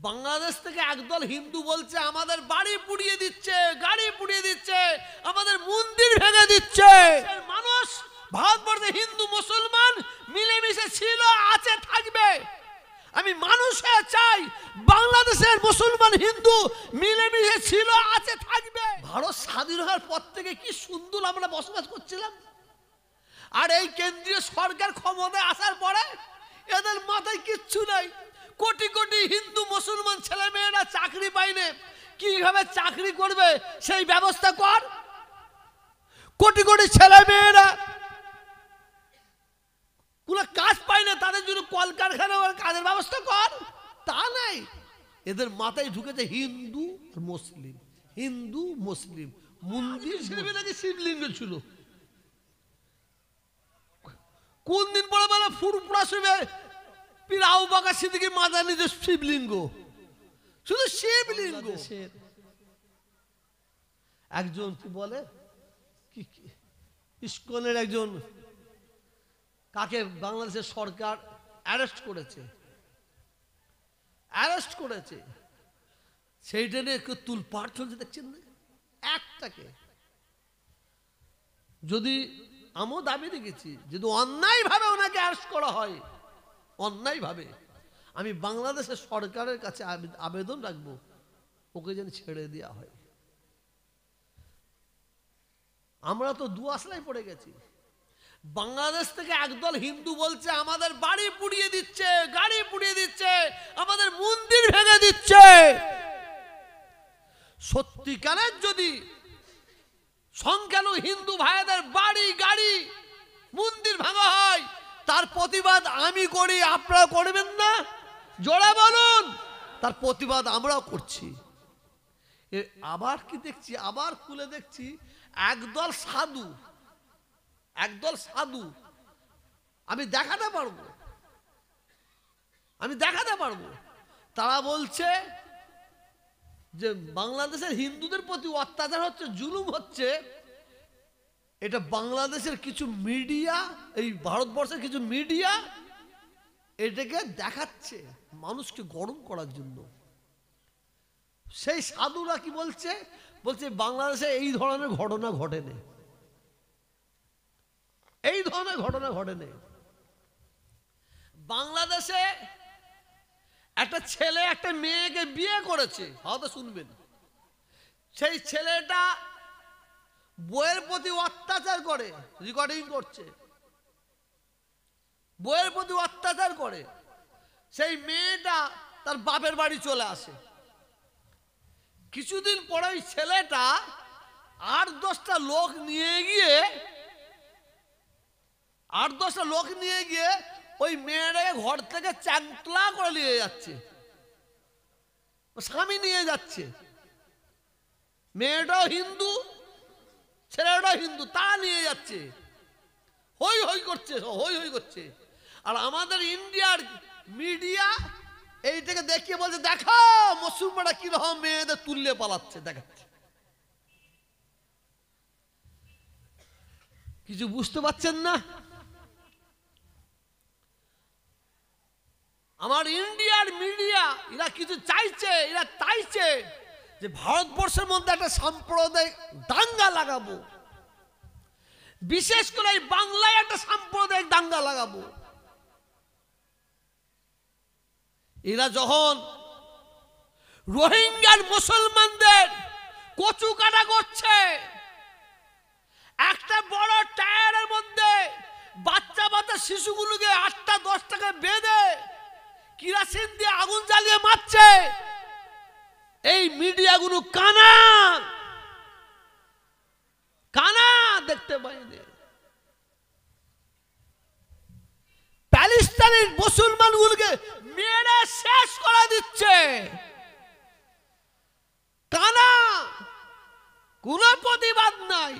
বাংলাদেশ থেকে একদল হিন্দু বলছে আমাদের বাড়ি পুড়িয়ে দিচ্ছে, গাড়ি পুড়িয়ে দিচ্ছে, আমাদের মন্দির ভেঙে দিচ্ছে। মানুষ ভারতবর্ষে হিন্দু মুসলমান মিলেমিশে ছিল, আছে, থাকবে। আমি মানুষ হয়ে চাই বাংলাদেশের মুসলমান হিন্দু মিলেমিশে ছিল, আছে, থাকবে। ভারত স্বাধীন হওয়ার পর থেকে কি সুন্দর আমরা বসবাস করছিলাম, আর এই কেন্দ্রীয় সরকার ক্ষমতায় আসার পরে এদের মাথায় কিচ্ছু নাই। কোটি কোটি হিন্দু মুসলমান ছেলে মেয়েরা চাকরি পায়নি, কিভাবে চাকরি করবে সেই ব্যবস্থা কর। কোটি কোটি ছেলে মেয়েরা কোনো কাজ পায় না, তাদের জন্য কলকারখানা কাজের ব্যবস্থা কর। তা নাই, এদের মাথায় ঢুকেছে হিন্দু মুসলিম, হিন্দু মুসলিম। মন্দির নাকি শিবলিঙ্গ ছিল, কোন দিন পরে বলে ফুরফুরা শুবে পীর আবু বকর সিদ্দিকীর মাথা নিচে শিবলিঙ্গ, শুধু শিবলিঙ্গ। একজন কি বলে কি ইসকনের একজন কাকে বাংলাদেশের সরকার অ্যারেস্ট করেছে, সেইটা নিয়ে একটু তুলপাড় চলছে, দেখছেন না একটাকে। যদি আমিও দাবি রেখেছি যদি অন্যায় ভাবে ওনাকে অ্যারেস্ট করা হয়, অন্যায় ভাবে, আমি বাংলাদেশের সরকারের কাছে আবেদন রাখবো ওকে যেন ছেড়ে দেওয়া হয়। আমরা তো দুয়াশলায় পড়ে গেছি। বাংলাদেশ থেকে একদল হিন্দু বলছে আমাদের বাড়ি পুড়িয়ে দিচ্ছে, গাড়ি পুড়িয়ে দিচ্ছে, আমাদের মন্দির ভেঙে দিচ্ছে। সত্যিকারের যদি সংখ্যালঘু হিন্দু ভাইদের বাড়ি গাড়ি মন্দির ভাঙা হয়, তার প্রতিবাদ আমি করি, আপনারা করবেন না? জোরে বলুন। তার প্রতিবাদ আমরাও করছি। আবার কি দেখছি, আবার খুলে দেখছি একদল সাধু, আমি দেখাতে পারবো, তারা বলছে যে বাংলাদেশের হিন্দুদের প্রতি অত্যাচার হচ্ছে, জুলুম হচ্ছে। এটা বাংলাদেশের কিছু মিডিয়া, এই ভারতবর্ষের কিছু মিডিয়া এটাকে দেখাচ্ছে মানুষকে গরম করার জন্য। সেই সাধুরা কি বলছে, বাংলাদেশে এই ধরনের ঘটনা ঘটেনি, এই ধরনের ঘটনা ঘটেনি। বাংলাদেশে একটা ছেলে একটা মেয়েকে বিয়ে করেছে, হয়তো শুনবেন, সেই ছেলেটা বইয়ের প্রতি অত্যাচার করে, রেকর্ডিং করছে, বইয়ের প্রতি অত্যাচার করে। সেই মেয়েটা তার বাপের বাড়ি চলে আসে। কিছুদিন পরে ওই ছেলেটা 8-10টা লোক নিয়ে গিয়ে ওই মেয়েটাকে ঘর থেকে চ্যাংতলা করে নিয়ে যাচ্ছে, স্বামী নিয়ে যাচ্ছে। মেয়েটাও হিন্দু, ছেলেটাও হিন্দু, তা নিয়ে যাচ্ছে, হই হই করছে। আর আমাদের ইন্ডিয়ার মিডিয়া এইটাকে দেখিয়ে বলছে দেখো মুসলমানরা কিরকম মেয়েদের তুললে পালাচ্ছে, দেখাচ্ছে। কিছু বুঝতে পারছেন না? আমার ইন্ডিয়ার মিডিয়া এরা কিছু চাইছে, এরা চাইছে যে ভারতবর্ষের মধ্যে একটা সাম্প্রদায়িক দাঙ্গা লাগাবো, বিশেষ করে এই বাংলায় একটা সাম্প্রদায়িক দাঙ্গা লাগাবো। এরা যখন রোহিঙ্গার মুসলমানদের কচু কাটা করছে, একটা বড় টায়ারের মধ্যে বাচ্চা শিশুগুলোকে 8টা-10টাকে বেঁধে কিরাসিন দিয়ে আগুন জ্বালিয়ে মারছে, এই মিডিয়াগুলো কানা দেখতে পাইনি। প্যালেস্টাইনের মুসলমানগুলোকে মেরে শেষ করে দিচ্ছে, কানা, কোনো প্রতিবাদ নাই।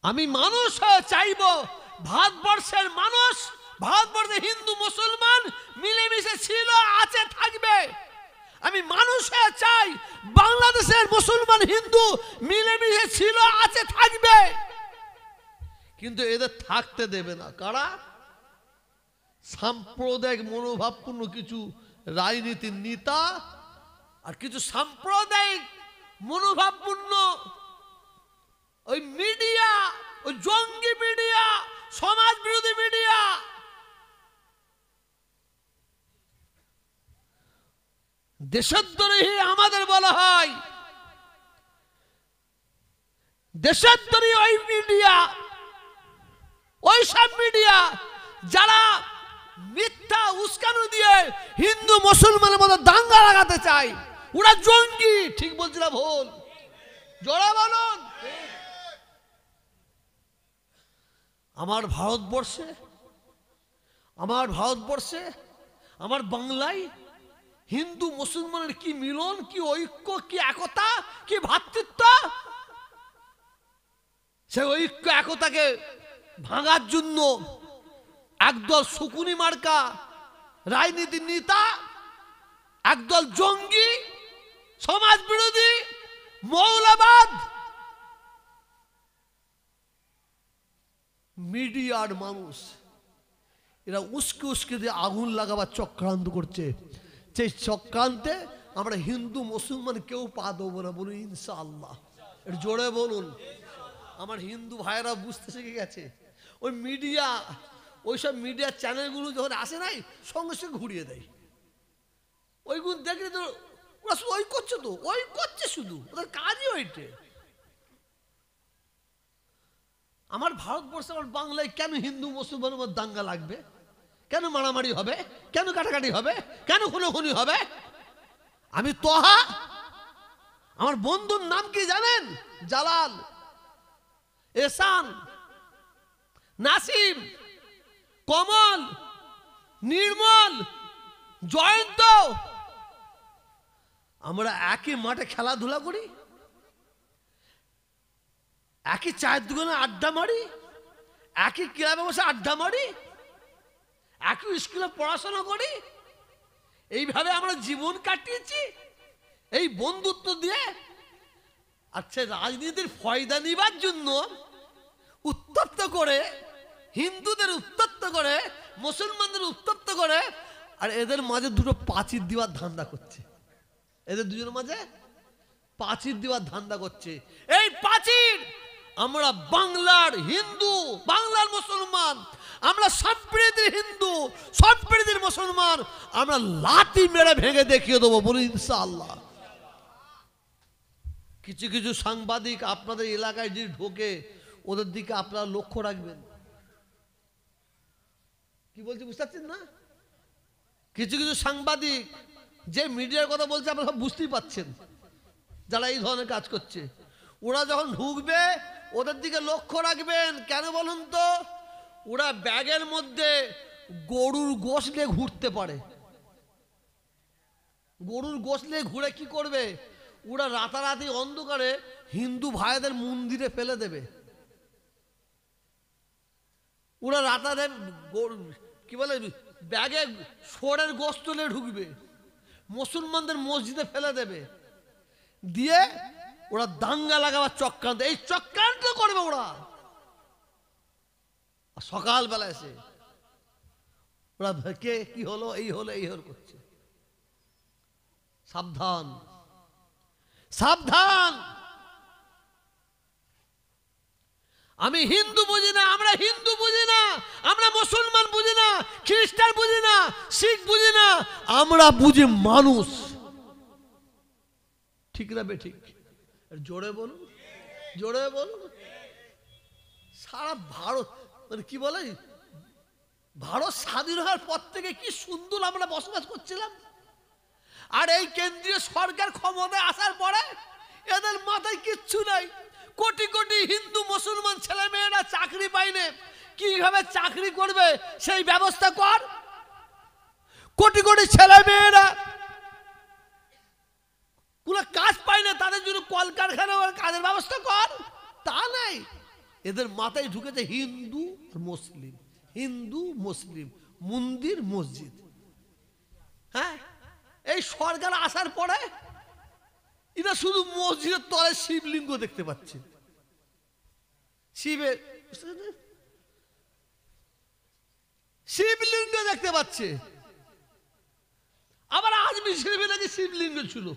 আমি মানুষ হয়ে চাইব ভারতবর্ষের মানুষ, ভারতবর্ষে হিন্দু মুসলমান মিলেমিশে ছিল, আছে, থাকবে। আমি মানুষ হয়ে চাই বাংলাদেশের মুসলমান হিন্দু মিলেমিশে ছিল, আছে, থাকবে। কিন্তু এদের থাকতে দেবে না কারা? সাম্প্রদায়িক মনোভাবপূর্ণ কিছু রাজনীতির নেতা আর কিছু সাম্প্রদায়িক মনোভাবপূর্ণ ওই মিডিয়া, ওই জঙ্গি মিডিয়া, সমাজ বিরোধী মিডিয়া দেশদ্রোহী আমাদের বলা হয়। দেশদ্রোহী ওই মিডিয়া, ওই সব মিডিয়া যারা মিথ্যা উস্কানি দিয়ে হিন্দু মুসলমানের মধ্যে দাঙ্গা লাগাতে চায়, ওরা জঙ্গি। ঠিক বলছি না ভুল? জোরে বলুন। আমার ভারতবর্ষে, আমার বাংলায় হিন্দু মুসলমানের কি মিলন, কি ঐক্য, কি একতা, কি ভ্রাতৃত্ব। সেই ঐক্য একতাকে ভাঙার জন্য একদল শকুনি মার্কা রাজনীতির নেতা, একদল জঙ্গি, সমাজ বিরোধী, মৌলবাদ মিডিয়ার মানুষ, এরা উস্কে উস্কে দিয়ে আগুন লাগাবার চক্রান্ত করছে। সেই চক্রান্তে আমরা হিন্দু মুসলমান কেউ পা দেবো না, বলুন ইনশাআল্লাহ। একটু জোরে বলুন। আমার হিন্দু ভাইয়েরা বুঝতে শিখে গেছে। ওই মিডিয়া, ওইসব মিডিয়ার চ্যানেলগুলো যখন আসে নাই, সঙ্গে সঙ্গে ঘুরিয়ে দেয়। ওইগুলো দেখলে তো ওরা শুধু ওই করছে, তো ওই করছে, শুধু ওদের কাজই ওইটে। আমার ভারতবর্ষে, আমার বাংলায় কেন হিন্দু মুসলমানের মধ্যে দাঙ্গা লাগবে? কেন মারামারি হবে? কেন কাটাকাটি হবে? কেন খুনোখুনি হবে? আমি তোহা, আমার বন্ধুর নাম কি জানেন? জালাল, এহসান, নাসিম, কমল, নির্মল, জয়ন্ত, আমরা একই মাঠে খেলাধুলা করি, একই চায়ের দোকানে আড্ডা মারি, একই ক্লাবে বসে আড্ডা মারি, একই স্কুলে পড়াশোনা করি। এইভাবে আমরা জীবন কাটিয়েছি এই বন্ধুত্ব দিয়ে। আচ্ছা, রাজনীতির ফয়দা নিবার জন্য উত্তপ্ত করে, হিন্দুদের উত্তপ্ত করে, মুসলমানদের উত্তপ্ত করে, আর এদের মাঝে দুটো প্রাচীর দেওয়ার ধান্দা করছে। এদের দুজনের মাঝে প্রাচীর দেওয়ার ধান্দা করছে। এই প্রাচীর আমরা বাংলার হিন্দু, বাংলার মুসলমান, আমরা সম্প্রীতির হিন্দু, সম্প্রীতির মুসলমান, আমরা লাঠি মেরে ভেঙে দেখিয়ে দেবো, বলি ইনশাআল্লাহ। কিছু কিছু সাংবাদিক আপনাদের এলাকায় যদি ঢোকে, ওদের দিকে আপনারা লক্ষ্য রাখবেন। কি বলছি বুঝতে পারছেন না? কিছু কিছু সাংবাদিক যে মিডিয়ার কথা বলছে, আপনারা সব বুঝতেই পাচ্ছেন, যারা এই ধরনের কাজ করছে। ওরা যখন ঢুকবে, ওদের দিকে লক্ষ্য রাখবেন। কেন বলুন তো? ওরা ব্যাগের মধ্যে গরুর গোশ নিয়ে ঘুরতে পারে। গরুর গোশ নিয়ে ঘুরে কি করবে? ওরা রাতারাতি অন্ধকারে হিন্দু ভাইদের মন্দিরে ফেলে দেবে। ওরা রাতারাতি কি বলে, ব্যাগে ষোঁড়ের গোশত নিয়ে ঢুকবে, মুসলমানদের মসজিদে ফেলে দেবে, দিয়ে ওরা দাঙ্গা লাগাবার চক্রান্ত, এই চক্রান্ত করবে ওরা। সকালবেলা এসে ওরা কে কি হলো, এই হলো, এই হলো করছে। সাবধান, সাবধান। আমি হিন্দু বুঝি না, আমরা হিন্দু বুঝি না, আমরা মুসলমান বুঝি না, খ্রিস্টান বুঝি না, শিখ বুঝি না, আমরা বুঝি মানুষ। ঠিক না বেঠিক? জোরে বলুন, জোরে বলুন। সারা ভারত, মানে কি বলে, ভারত স্বাধীন হওয়ার পর থেকে কি সুন্দর আমরা বসবাস করছিলাম। আর এই কেন্দ্রীয় সরকার ক্ষমতায় আসার পরে এদের মাথায় কিচ্ছু নাই। কোটি কোটি হিন্দু মুসলমান ছেলে মেয়েরা চাকরি পায়নি, কিভাবে চাকরি করবে সেই ব্যবস্থা কর। কোটি কোটি ছেলে মেয়েরা কোনো কাজ পায় না, তাদের জন্য কলকারখানা কাজের ব্যবস্থা কর। তা নাই, এদের মাথায় ঢুকেছে হিন্দু মুসলিম, হিন্দু মুসলিম, মন্দির মসজিদ। হ্যাঁ, এই সরকার আসার পরে এরা শুধু মসজিদের তলে শিবলিঙ্গ দেখতে পাচ্ছে। শিবলিঙ্গ দেখতে পাচ্ছে। আবার আজমি শরীফে নাকি শিবলিঙ্গ ছিল।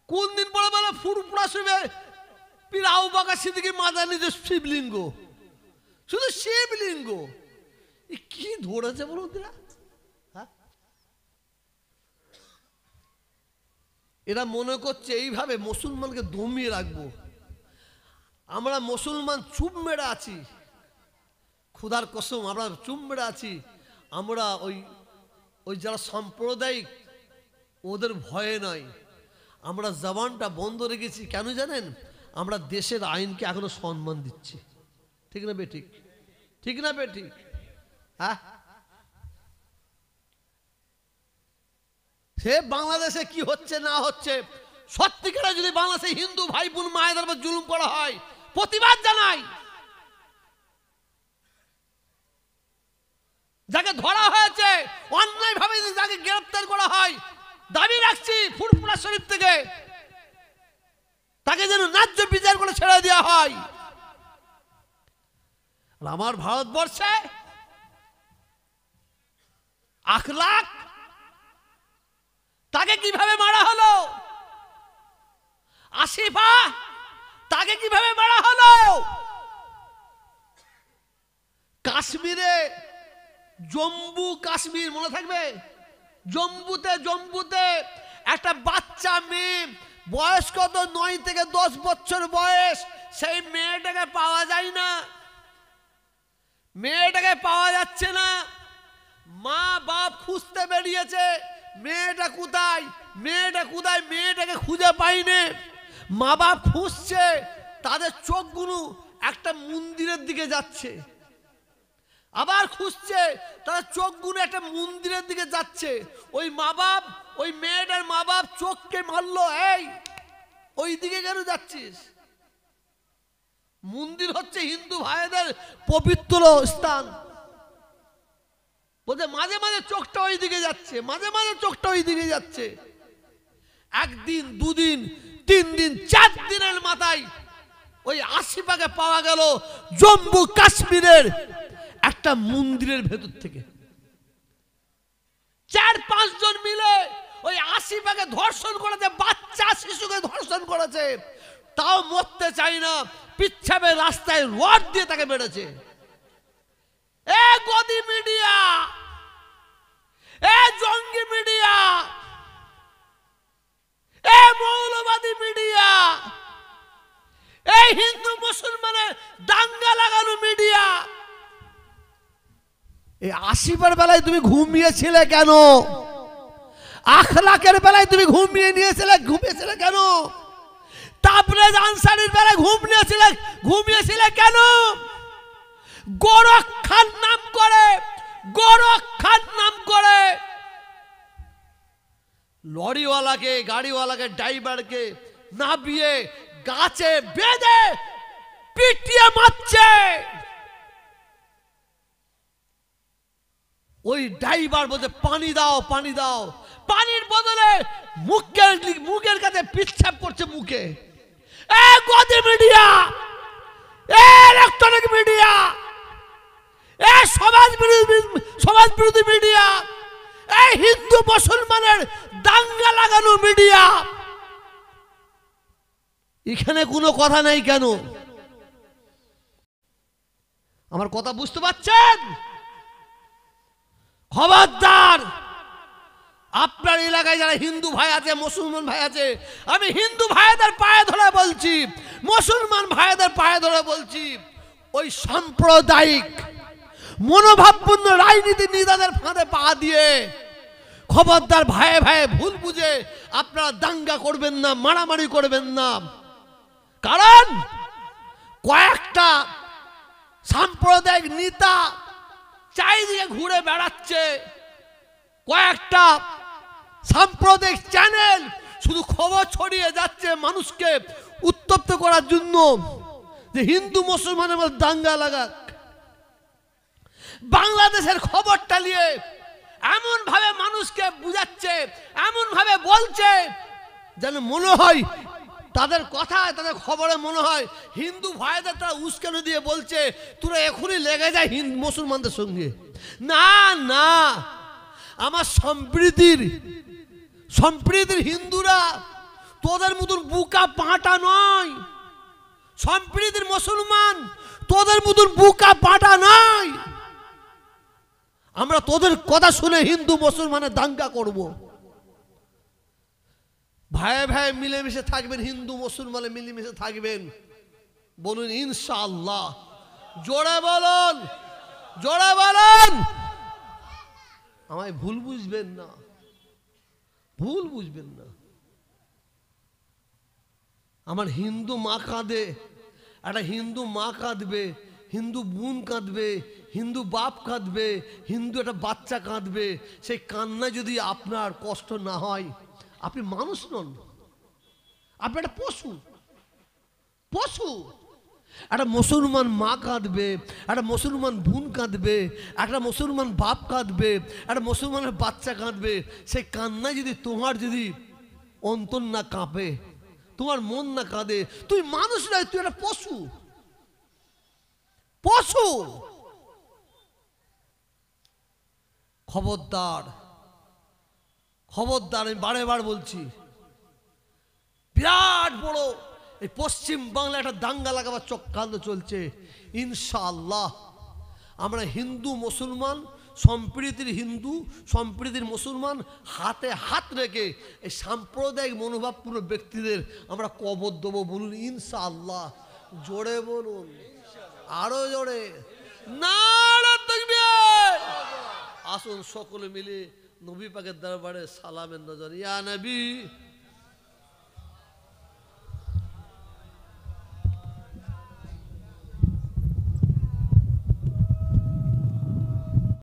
কোন দিন পরে বলে ফুরফুরা শরীফে পীর আবু বকর সিদ্দিকী মাদানী যে শিবলিঙ্গ, শুধু শিবলিঙ্গ। কি ধরেছে বলুন দিরা? এরা মনে করছে এইভাবে মুসলমানকে দমিয়ে রাখবো। আমরা মুসলমান চুপ মেরে আছি, খুদার কসম আমরা চুপ মেরে আছি। আমরা ওই যারা সাম্প্রদায়িক ওদের ভয়ে নয়, আমরা জবানটা বন্ধ রেখেছি। কেন জানেন? আমরা দেশের আইনকে এখনো সম্মান দিচ্ছি। ঠিক না বেঠিক? ঠিক না বেঠিক? হ্যাঁ, সে বাংলাদেশে কি হচ্ছে না হচ্ছে, সত্যিকারে যদি বাংলাদেশে হিন্দু ভাই বোন মায়েদের উপর জুলুম করা হয়, প্রতিবাদ জানাই। যাকে ধরা হয়েছে অন্যায় ভাবে যাকে গ্রেফতার করা হয়, দাবি রাখছি ফুরফুরা শরীফ থেকে তাকে যেন ন্যায্য বিচার করে ছেড়ে দেওয়া হয়। আমার ভারতবর্ষে আখলাক তাকে কিভাবে মারা হলো, আসিফা তাকে কিভাবে মারা হলো, কাশ্মীরে জম্মু কাশ্মীর মনে থাকবে, জম্মুতে একটা বাচ্চা মেয়ে, বয়স কত 9 থেকে 10 বছর বয়স, সেই মেয়েটাকে পাওয়া যায় না, মেয়েটাকে পাওয়া যাচ্ছে না। মা বাপ খুঁজতে বেরিয়েছে, মেয়েটা কোথায়, মেয়েটা কোথায়, মেয়েটাকে খুঁজে পাইনি। মা বাপ খুঁজছে, তাদের চোখগুলো একটা মন্দিরের দিকে যাচ্ছে। আবার খুঁজছে, তাদের চোখগুলো একটা মন্দিরের দিকে যাচ্ছে। ওই মা বাপ, ওই মেয়েটার মা বাপ চোখকে মারলো, এই ওই দিকে কেন যাচ্ছিস? মন্দির হচ্ছে হিন্দু ভাইদের পবিত্র স্থান। বলতে মাঝে মাঝে চোখটা ওই দিকে যাচ্ছে, মাঝে মাঝে চোখটা ওই দিকে যাচ্ছে। একদিন, দুদিন, 3 দিন, 4 দিনের মাথায় ওই আসিফাকে পাওয়া গেল জম্মু কাশ্মীরের একটা মন্দিরের ভেতর থেকে। 4-5 জন মিলে ওই আসিফাকে ধর্ষণ করেছে, বাচ্চা শিশুকে ধর্ষণ করেছে। তাও মরতে চাই না, পিচ্ছাবে রাস্তায় রড দিয়ে তাকে মেরেছে। এ গদি মিডিয়া, এ জঙ্গি মিডিয়া, এ মৌলবাদী মিডিয়া, এই হিন্দু মুসলমানের দাঙ্গা লাগানো মিডিয়া, এই আসিফার বেলায় তুমি ঘুমিয়েছিলে কেন? আখলাকের বেলায় তুমি ঘুমিয়েছিলে কেন? তাবরেজ আনসারীর বেলায় ঘুমিয়েছিলে কেন? গোরক্ষার নাম করে লরিওয়ালাকে, গাড়িওয়ালাকে, ড্রাইভারকে নাবিয়ে গাছে বেঁধে পিটিয়ে মারছে। ওই ড্রাইভার বলছে পানি দাও, পানি দাও, পানির বদলে মুখের কাছে পিচ্ছাপ করছে মুখে। এ গদি মিডিয়া, এ ইলেকট্রনিক মিডিয়া, এ সমাজ বিরোধী মিডিয়া, এই হিন্দু মুসলমানের দাঙ্গা লাগানো মিডিয়া, এখানে কোনো কথা নাই কেন? আমার কথা বুঝতে পারছেন? খবরদার, আপনার এলাকায় যারা হিন্দু ভাই আছে, মুসলমান ভাই আছে, আমি হিন্দু ভাইদের পায়ে ধরে বলছি, মুসলমান ভাইদের পায়ে ধরে বলছি, ওই সাম্প্রদায়িক মনোভাবপূর্ণ রাজনীতি নেতাদের ফাঁদে পা দিয়ে খবরদার ভাইয়ে ভাইয়ে ভুল বুঝে আপনারা দাঙ্গা করবেন না, মারামারি করবেন না। কারণ কয়েকটা সাম্প্রদায়িক নেতা চারিদিকে ঘুরে বেড়াচ্ছে, কয়েকটা সাম্প্রদায়িক চ্যানেল শুধু খবর ছড়িয়ে যাচ্ছে মানুষকে উত্তপ্ত করার জন্য, যে হিন্দু মুসলমানের মধ্যে দাঙ্গা লাগাক। বাংলাদেশের খবরটা নিয়ে এমন ভাবে মানুষকে বুঝাচ্ছে, এমন ভাবে বলছে যেন মনে হয় তাদের কথায় তাদের খবরে মনে হয় হিন্দু ভাইদের তারা উস্কানি দিয়ে বলছে তোরা এখনই লেগে যায় হিন্দু মুসলমানদের সঙ্গে। না না, আমার সম্প্রীতির হিন্দুরা তোদের মতন বুকা পাঁটা নয়। সম্প্রীতির মুসলমান তোদের মতন বুকা পাঁটা নয়। আমরা তোদের কথা শুনে হিন্দু মুসলমানের দাঙ্গা করব। ভাই ভাই মিলেমিশে থাকবেন, হিন্দু মুসলমানে মিলেমিশে থাকবেন। বলুন ইনশাআল্লাহ। জোরে বলুন, জোরে বলুন। আমায় ভুল বুঝবেন না, ভুল বুঝবেন না। আমার হিন্দু মা কাঁদে, একটা হিন্দু মা কাঁদবে, হিন্দু বোন কাঁদবে, হিন্দু বাপ কাঁদবে, হিন্দু একটা বাচ্চা কাঁদবে। সেই কান্না যদি আপনার কষ্ট না হয়, আপনি মানুষ নন, আপনি একটা পশু। পশু। একটা মুসলমান মা কাঁদবে, একটা মুসলমান বোন কাঁদবে, একটা মুসলমান বাপ কাঁদবে, একটা মুসলমানের বাচ্চা কাঁদবে। সেই কান্না যদি তোমার যদি অন্তর না কাঁপে, তোমার মন না কাঁদে, তুই মানুষ নয়, তুই একটা পশু। পশু। খবরদার, খবরদার, আমি বারে বার বলছি, বিরাট বড় এই পশ্চিম বাংলা একটা দাঙ্গা লাগাবার চক্রান্ত চলছে। ইনশাআল্লাহ আমরা হিন্দু মুসলমান, সম্প্রীতির মুসলমান হাতে হাত রেখে এই সাম্প্রদায়িক মনোভাবপূর্ণ ব্যক্তিদের আমরা কবর দেবো। বলুন ইনশাআল্লাহ। জোরে বলুন, আরো জোরে। নারে তাকবীর। আসুন সকলে মিলে নবী পাকের দরবারে সালামের নজর। ইয়া নবী